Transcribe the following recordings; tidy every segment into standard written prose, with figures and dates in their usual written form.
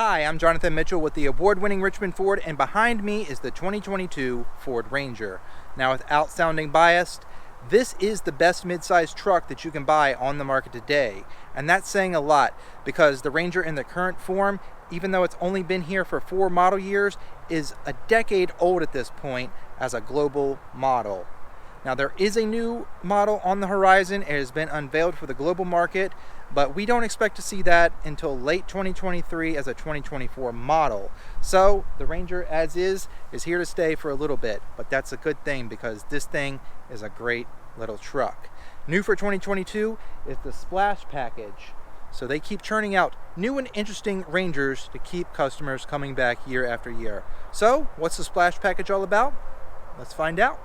Hi, I'm Jonathan Mitchell with the award-winning Richmond Ford, and behind me is the 2022 Ford Ranger. Now, without sounding biased, this is the best midsize truck that you can buy on the market today. And that's saying a lot because the Ranger in the current form, even though it's only been here for 4 model years, is a decade old at this point as a global model. Now, there is a new model on the horizon. It has been unveiled for the global market, but we don't expect to see that until late 2023 as a 2024 model. So the Ranger as is here to stay for a little bit, but that's a good thing because this thing is a great little truck. New for 2022 is the Splash Package. So they keep churning out new and interesting Rangers to keep customers coming back year after year. So what's the Splash Package all about? Let's find out.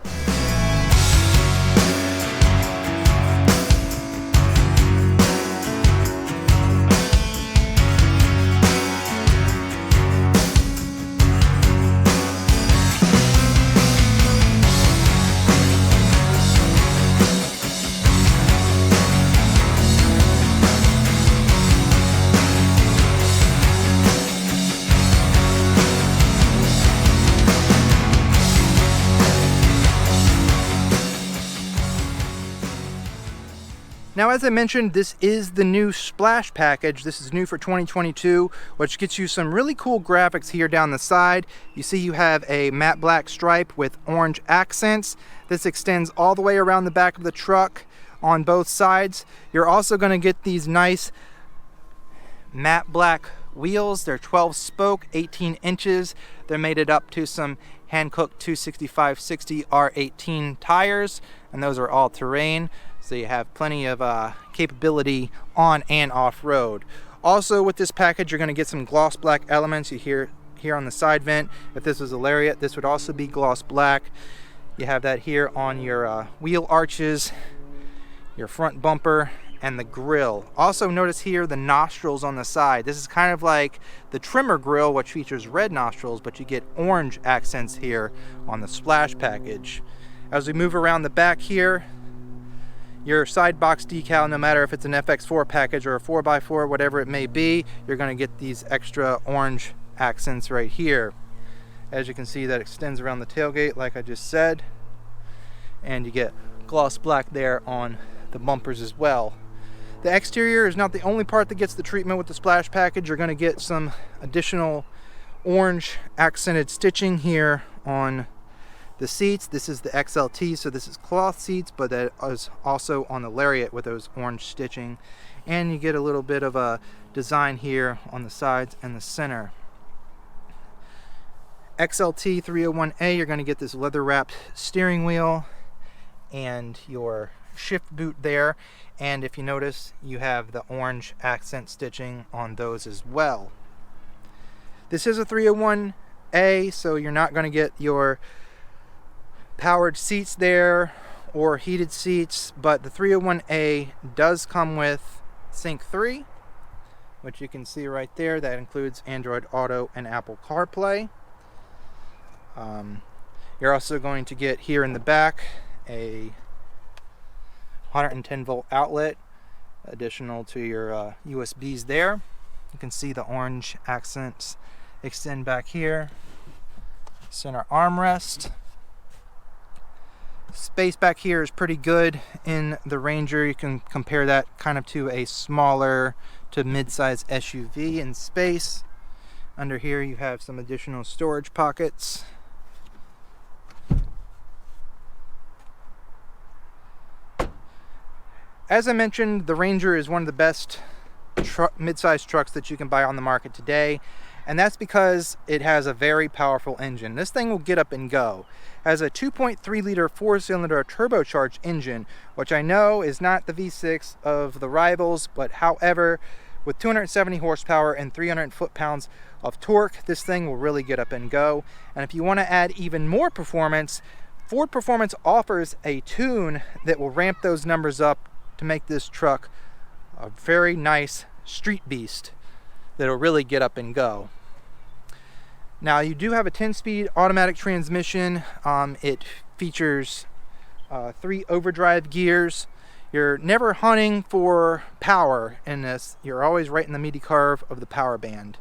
Now, as I mentioned, this is the new Splash Package. This is new for 2022, which gets you some really cool graphics here down the side. You see you have a matte black stripe with orange accents. This extends all the way around the back of the truck on both sides. You're also going to get these nice matte black wheels. They're 12 spoke, 18 inches. They're mated up to some Hankook 265/60 R18 tires, and those are all terrain. So you have plenty of capability on and off road. Also with this package, you're going to get some gloss black elements. You hear here on the side vent. If this was a Lariat, this would also be gloss black. You have that here on your wheel arches, your front bumper, and the grille. Also notice here the nostrils on the side. This is kind of like the trimmer grille, which features red nostrils, but you get orange accents here on the Splash Package. As we move around the back here, your side box decal, no matter if it's an FX4 package or a 4x4, whatever it may be, you're going to get these extra orange accents right here. As you can see, that extends around the tailgate like I just said, and you get gloss black there on the bumpers as well. The exterior is not the only part that gets the treatment with the Splash Package. You're going to get some additional orange accented stitching here on the seats. This is the XLT, so this is cloth seats, but that is also on the Lariat with those orange stitching. And you get a little bit of a design here on the sides and the center. XLT 301A, you're going to get this leather wrapped steering wheel and your shift boot there. And if you notice, you have the orange accent stitching on those as well. This is a 301A, so you're not going to get your powered seats there or heated seats, but the 301A does come with Sync 3, which you can see right there. That includes Android Auto and Apple CarPlay. You're also going to get here in the back a 110 volt outlet additional to your USBs there. You can see the orange accents extend back here. Center armrest. Space back here is pretty good in the Ranger. You can compare that kind of to a smaller to mid-size SUV in space. Under here you have some additional storage pockets. As I mentioned, the Ranger is one of the best mid-size trucks that you can buy on the market today, and that's because it has a very powerful engine. This thing will get up and go. It has a 2.3 liter 4-cylinder turbocharged engine, which I know is not the V6 of the rivals, but however, with 270 horsepower and 300 foot-pounds of torque, this thing will really get up and go. And if you want to add even more performance, Ford Performance offers a tune that will ramp those numbers up to make this truck a very nice street beast that'll really get up and go. Now, you do have a 10-speed automatic transmission. It features 3 overdrive gears. You're never hunting for power in this. You're always right in the meaty curve of the power band.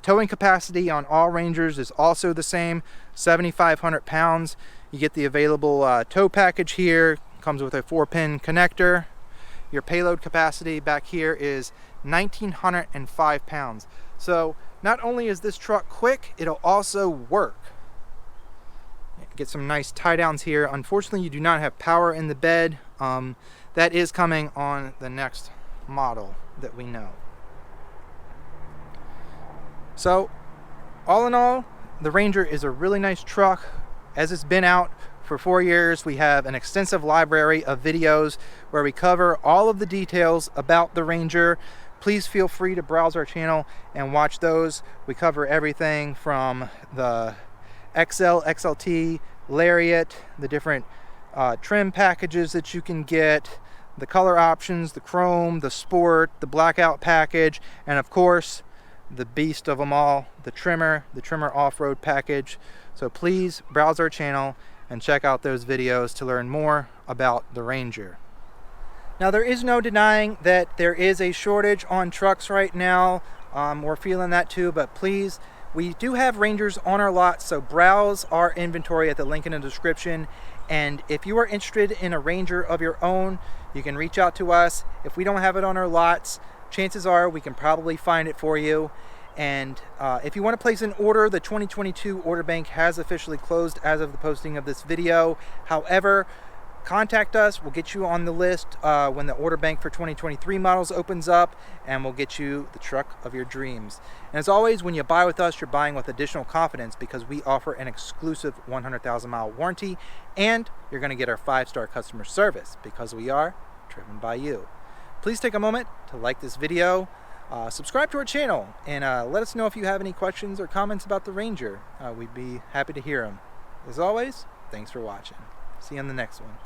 Towing capacity on all Rangers is also the same, 7,500 pounds. You get the available tow package here. Comes with a 4-pin connector. Your payload capacity back here is 1,905 pounds. So not only is this truck quick, it'll also work. Get some nice tie downs here. Unfortunately, you do not have power in the bed. That is coming on the next model that we know. So all in all, the Ranger is a really nice truck. As it's been out for 4 years, we have an extensive library of videos where we cover all of the details about the Ranger. Please feel free to browse our channel and watch those. We cover everything from the XL, XLT, Lariat, the different trim packages that you can get, the color options, the chrome, the sport, the blackout package, and of course the beast of them all, the trimmer off-road package. So please browse our channel and check out those videos to learn more about the Ranger. Now, there is no denying that there is a shortage on trucks right now. We're feeling that too, but please, we do have Rangers on our lot, so browse our inventory at the link in the description. And if you are interested in a Ranger of your own, you can reach out to us. If we don't have it on our lots, chances are we can probably find it for you. And if you want to place an order, the 2022 order bank has officially closed as of the posting of this video. However, contact us. We'll get you on the list when the order bank for 2023 models opens up, and we'll get you the truck of your dreams. And as always, when you buy with us, you're buying with additional confidence because we offer an exclusive 100,000-mile warranty, and you're going to get our 5-star customer service because we are driven by you. Please take a moment to like this video, subscribe to our channel, and let us know if you have any questions or comments about the Ranger. We'd be happy to hear them. As always, thanks for watching. See you on the next one.